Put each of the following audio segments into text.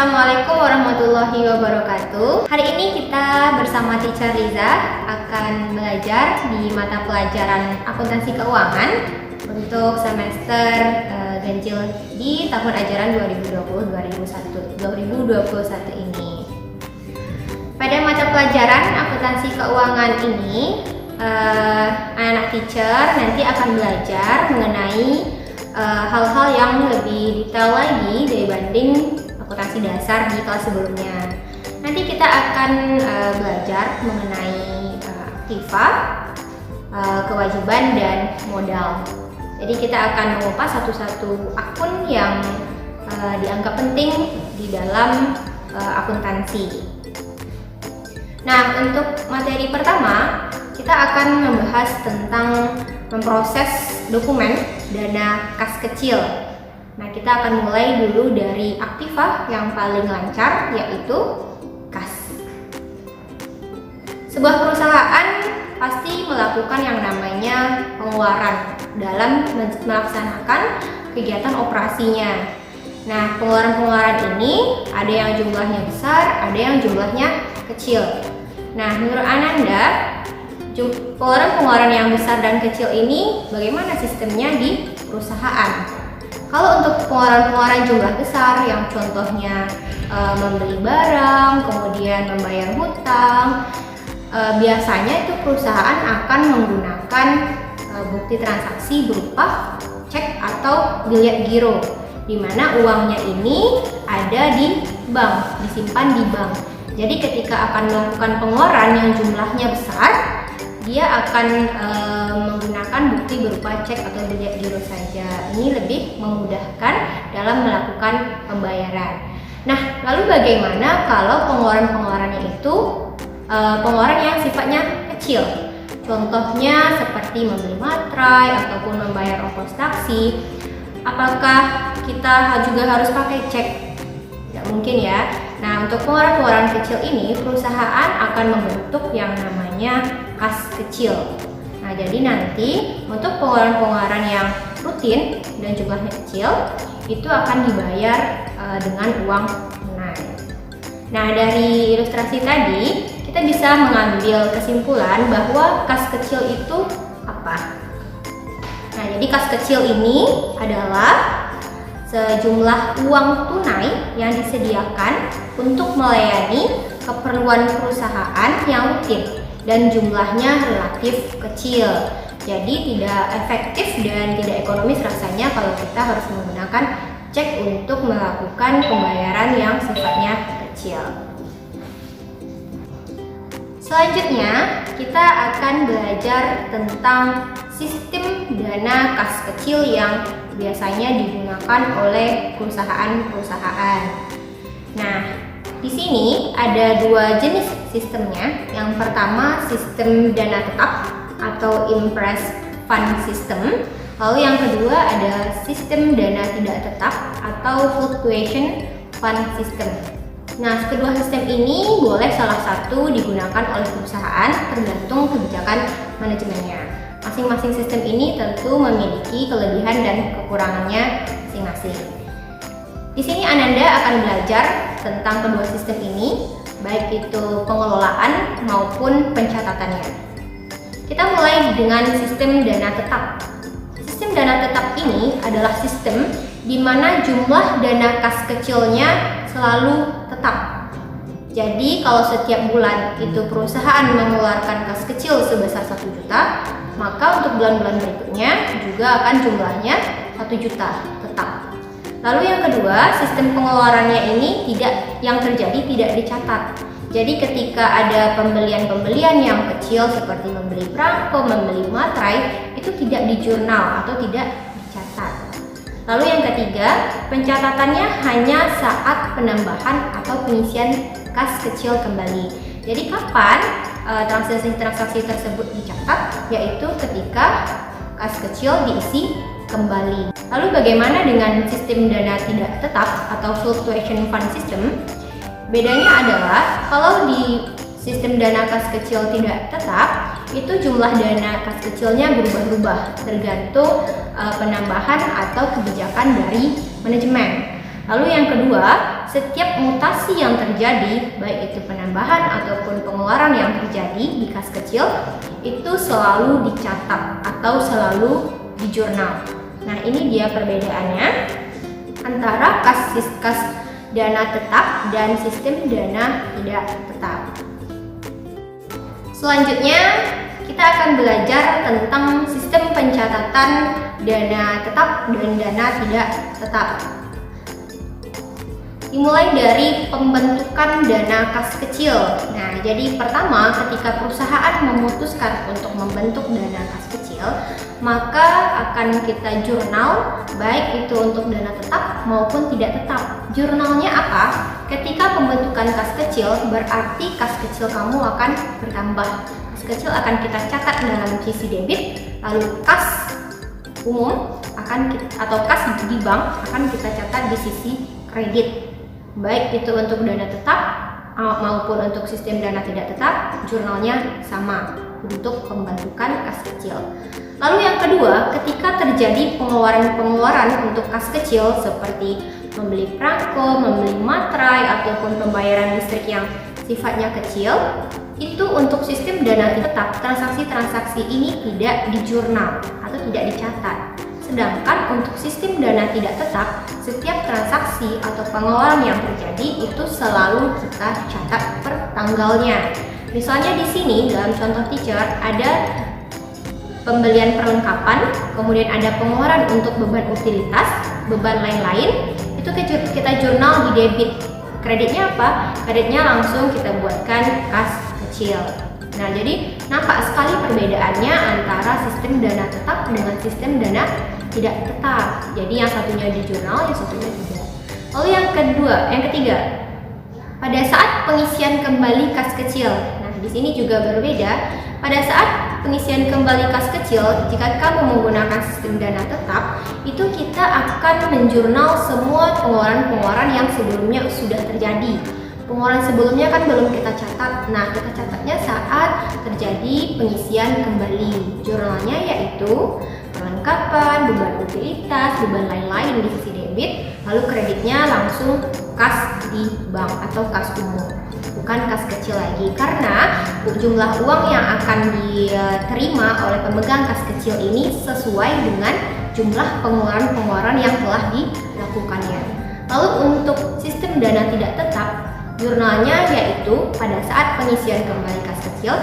Assalamualaikum warahmatullahi wabarakatuh. Hari ini kita bersama Teacher Liza akan belajar di mata pelajaran akuntansi keuangan untuk semester ganjil di tahun ajaran 2020-2021 ini. Pada mata pelajaran akuntansi keuangan ini, anak teacher nanti akan belajar mengenai hal-hal yang lebih detail lagi dibanding akuntansi dasar di kelas sebelumnya. Nanti kita akan belajar mengenai aktiva, kewajiban, dan modal. Jadi kita akan mengupas satu-satu akun yang dianggap penting di dalam akuntansi. Nah, untuk materi pertama, kita akan membahas tentang memproses dokumen dana kas kecil. Nah, kita akan mulai dulu dari aktiva yang paling lancar, yaitu kas. Sebuah perusahaan pasti melakukan yang namanya pengeluaran dalam melaksanakan kegiatan operasinya. Nah, pengeluaran-pengeluaran ini ada yang jumlahnya besar, ada yang jumlahnya kecil. Nah, menurut Ananda, pengeluaran-pengeluaran yang besar dan kecil ini bagaimana sistemnya di perusahaan? Kalau untuk pengeluaran-pengeluaran jumlah besar yang contohnya membeli barang, kemudian membayar hutang, biasanya itu perusahaan akan menggunakan bukti transaksi berupa cek atau biliet giro, di mana uangnya ini ada di bank, disimpan di bank. Jadi ketika akan melakukan pengeluaran yang jumlahnya besar, dia akan menggunakan bukti berupa cek atau biliet giro saja. Ini lebih memudahkan dalam melakukan pembayaran. Nah, lalu bagaimana kalau pengeluaran-pengeluarannya itu pengeluaran yang sifatnya kecil? Contohnya seperti membeli materai ataupun membayar ongkos taksi. Apakah kita juga harus pakai cek? Tidak mungkin ya. Nah, untuk pengeluaran-pengeluaran kecil ini, perusahaan akan membentuk yang namanya kas kecil. Nah, jadi nanti untuk pengeluaran-pengeluaran yang rutin dan jumlahnya kecil, itu akan dibayar dengan uang tunai. Nah, dari ilustrasi tadi, kita bisa mengambil kesimpulan bahwa kas kecil itu apa? Nah, jadi kas kecil ini adalah sejumlah uang tunai yang disediakan untuk melayani keperluan perusahaan yang rutin dan jumlahnya relatif kecil. Jadi tidak efektif dan tidak ekonomis rasanya kalau kita harus menggunakan cek untuk melakukan pembayaran yang sifatnya kecil. Selanjutnya, kita akan belajar tentang sistem dana kas kecil yang biasanya digunakan oleh perusahaan-perusahaan. Nah, di sini ada dua jenis sistemnya. Yang pertama, sistem dana tetap atau impress fund system. Lalu yang kedua ada sistem dana tidak tetap atau fluctuation fund system. Nah, kedua sistem ini boleh salah satu digunakan oleh perusahaan tergantung kebijakan manajemennya. Masing-masing sistem ini tentu memiliki kelebihan dan kekurangannya masing-masing. Di sini Ananda akan belajar tentang kedua sistem ini, baik itu pengelolaan maupun pencatatannya. Kita mulai dengan sistem dana tetap. Sistem dana tetap ini adalah sistem di mana jumlah dana kas kecilnya selalu tetap. Jadi kalau setiap bulan itu perusahaan mengeluarkan kas kecil sebesar 1 juta, maka untuk bulan-bulan berikutnya juga akan jumlahnya 1 juta tetap. Lalu yang kedua, sistem pengeluarannya ini yang terjadi tidak dicatat. Jadi ketika ada pembelian-pembelian yang kecil seperti membeli perangko, membeli materai, itu tidak di jurnal atau tidak dicatat. Lalu yang ketiga, pencatatannya hanya saat penambahan atau pengisian kas kecil kembali. Jadi kapan transaksi-transaksi tersebut dicatat? Yaitu ketika kas kecil diisi kembali. Lalu bagaimana dengan sistem dana tidak tetap atau fluctuation fund system? Bedanya adalah kalau di sistem dana kas kecil tidak tetap, itu jumlah dana kas kecilnya berubah-ubah tergantung penambahan atau kebijakan dari manajemen. Lalu yang kedua, setiap mutasi yang terjadi, baik itu penambahan ataupun pengeluaran yang terjadi di kas kecil, itu selalu dicatat atau selalu di jurnal. Nah, ini dia perbedaannya antara kas dana tetap dan sistem dana tidak tetap. Selanjutnya, kita akan belajar tentang sistem pencatatan dana tetap dan dana tidak tetap. Dimulai dari pembentukan dana kas kecil. Nah, jadi pertama, ketika perusahaan memutuskan untuk membentuk dana kas kecil, maka akan kita jurnal, baik itu untuk dana tetap maupun tidak tetap. Jurnalnya apa? Ketika pembentukan kas kecil, berarti kas kecil kamu akan bertambah. Kas kecil akan kita catat dalam sisi debit, lalu kas umum atau kas di bank akan kita catat di sisi kredit. Baik itu untuk dana tetap maupun untuk sistem dana tidak tetap, jurnalnya sama untuk pembentukan kas kecil. Lalu yang kedua, ketika terjadi pengeluaran untuk kas kecil seperti membeli perangko, membeli materai, ataupun pembayaran listrik yang sifatnya kecil, itu untuk sistem dana tetap, transaksi-transaksi ini tidak dijurnal atau tidak dicatat. Sedangkan untuk sistem dana tidak tetap, setiap transaksi atau pengeluaran yang terjadi itu selalu kita catat per tanggalnya. Misalnya di sini dalam contoh teacher ada pembelian perlengkapan, kemudian ada pengeluaran untuk beban utilitas, beban lain-lain, itu kita jurnal di debit. Kreditnya apa? Kreditnya langsung kita buatkan kas kecil. Nah, jadi nampak sekali perbedaannya antara sistem dana tetap dengan sistem dana tidak tetap. Jadi yang satunya di jurnal, yang satunya tidak. Lalu yang ketiga, pada saat pengisian kembali kas kecil. Nah, di sini juga berbeda. Pada saat pengisian kembali kas kecil, jika kamu menggunakan sistem dana tetap, itu kita akan menjurnal semua pengeluaran-pengeluaran yang sebelumnya sudah terjadi. Pengeluaran sebelumnya kan belum kita catat. Nah, kita catatnya saat terjadi pengisian kembali. Jurnalnya yaitu perlengkapan, beban utilitas, beban lain-lain di sisi debit, lalu kreditnya langsung kas di bank atau kas umum, bukan kas kecil lagi. Karena jumlah uang yang akan diterima oleh pemegang kas kecil ini sesuai dengan jumlah pengeluaran-pengeluaran yang telah dilakukannya. Lalu untuk sistem dana tidak tetap, jurnalnya yaitu pada saat pengisian kembali kas kecil,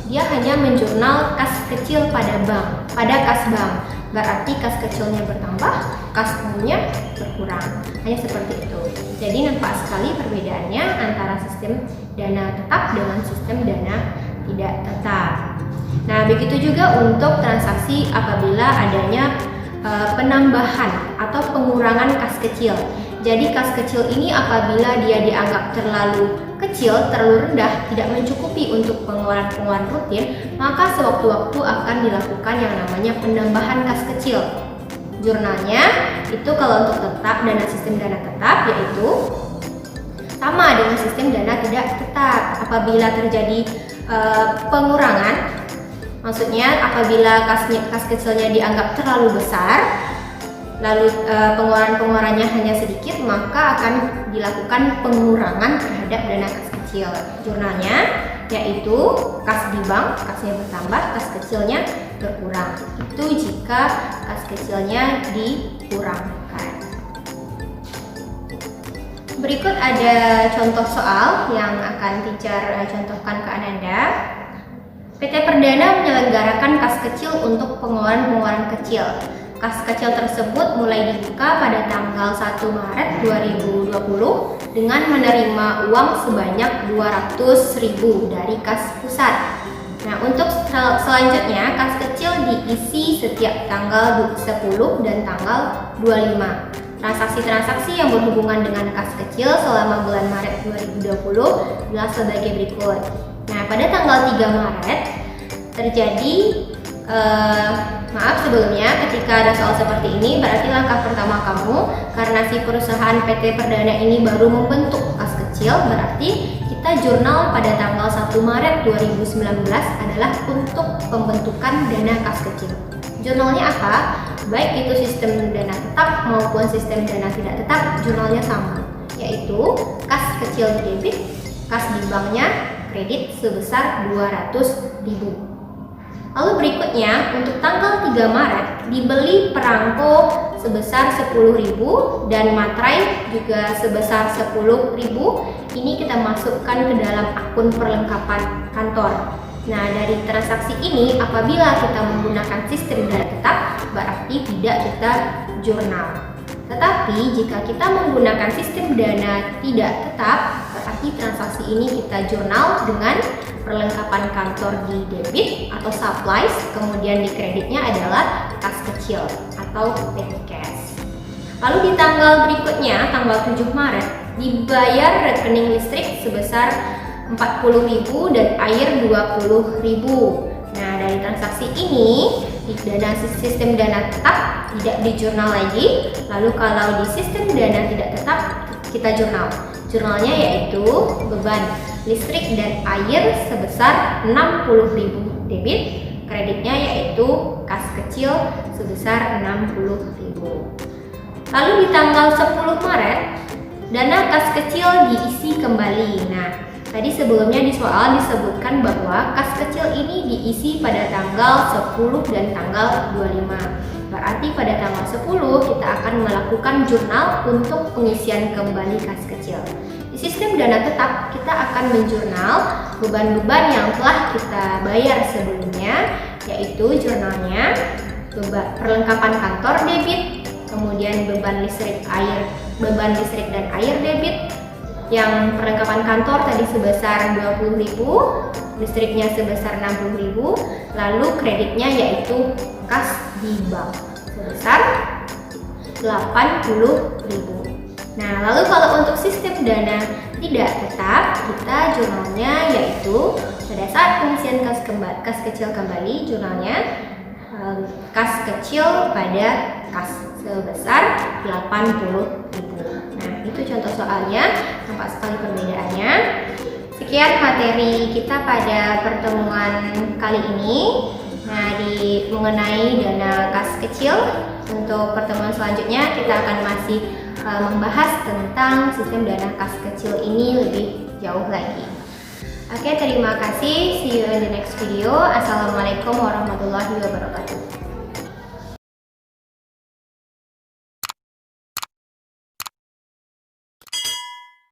dia hanya menjurnal kas kecil pada kas bank. Berarti kas kecilnya bertambah, kas umumnya berkurang. Hanya seperti itu. Jadi nampak sekali perbedaannya antara sistem dana tetap dengan sistem dana tidak tetap. Nah, begitu juga untuk transaksi apabila adanya penambahan atau pengurangan kas kecil. Jadi kas kecil ini apabila dia dianggap terlalu kecil, terlalu rendah, tidak mencukupi untuk pengeluaran-pengeluaran rutin, maka sewaktu-waktu akan dilakukan yang namanya penambahan kas kecil. Jurnalnya itu kalau untuk tetap sistem dana tetap yaitu sama dengan sistem dana tidak tetap. Apabila terjadi pengurangan, maksudnya apabila kas kecilnya dianggap terlalu besar, lalu pengeluaran-pengeluarannya hanya sedikit, maka akan dilakukan pengurangan terhadap dana kas kecil. Jurnalnya yaitu kas di bank, kasnya bertambah, kas kecilnya berkurang. Itu jika kas kecilnya dikurangkan. Berikut ada contoh soal yang akan teacher contohkan ke Ananda. PT Perdana menyelenggarakan kas kecil untuk pengeluaran-pengeluaran kecil. Kas kecil tersebut mulai dibuka pada tanggal 1 Maret 2020 dengan menerima uang sebanyak 200.000 dari kas pusat. Nah, untuk selanjutnya kas kecil diisi setiap tanggal 10 dan tanggal 25. Transaksi-transaksi yang berhubungan dengan kas kecil selama bulan Maret 2020 adalah sebagai berikut. Nah, pada tanggal 3 Maret terjadi maaf sebelumnya, ketika ada soal seperti ini berarti langkah pertama kamu, karena si perusahaan PT Perdana ini baru membentuk kas kecil, berarti kita jurnal pada tanggal 1 Maret 2019 adalah untuk pembentukan dana kas kecil. Jurnalnya apa? Baik itu sistem dana tetap maupun sistem dana tidak tetap, jurnalnya sama, yaitu kas kecil di debit, kas di banknya kredit sebesar 200.000. Lalu berikutnya untuk tanggal 3 Maret dibeli perangko sebesar 10.000 dan materai juga sebesar 10.000. Ini kita masukkan ke dalam akun perlengkapan kantor. Nah, dari transaksi ini apabila kita menggunakan sistem dana tetap berarti tidak kita jurnal. Tetapi jika kita menggunakan sistem dana tidak tetap berarti transaksi ini kita jurnal dengan perlengkapan kantor di debit atau supplies, kemudian di kreditnya adalah kas kecil atau petty cash. Lalu di tanggal berikutnya, tanggal 7 Maret, dibayar rekening listrik sebesar 40.000 dan air 20.000. Nah, dari transaksi ini di sistem dana tetap tidak dijurnal lagi. Lalu kalau di sistem dana tidak tetap kita jurnal. Jurnalnya yaitu beban listrik dan air sebesar 60.000 debit, kreditnya yaitu kas kecil sebesar 60.000. Lalu di tanggal 10 Maret dana kas kecil diisi kembali. Nah, tadi sebelumnya di soal disebutkan bahwa kas kecil ini diisi pada tanggal 10 dan tanggal 25. Berarti pada tanggal 10 kita akan melakukan jurnal untuk pengisian kembali kas kecil. Di sistem dana tetap kita akan menjurnal beban-beban yang telah kita bayar sebelumnya, yaitu jurnalnya perlengkapan kantor debit, kemudian beban listrik dan air debit. Yang perlengkapan kantor tadi sebesar 20.000, listriknya sebesar 60.000, lalu kreditnya yaitu kas di bank sebesar 80.000. Nah, lalu kalau untuk sistem dana tidak tetap, kita jurnalnya yaitu pada saat pengisian kas kecil kembali, jurnalnya kas kecil pada kas sebesar 80.000. Nah, itu contoh soalnya, nampak sekali perbedaannya. Sekian materi kita pada pertemuan kali ini. Nah, mengenai dana kas kecil, untuk pertemuan selanjutnya kita akan masih membahas tentang sistem dana kas kecil ini lebih jauh lagi. Oke, terima kasih. See you in the next video. Assalamualaikum warahmatullahi wabarakatuh.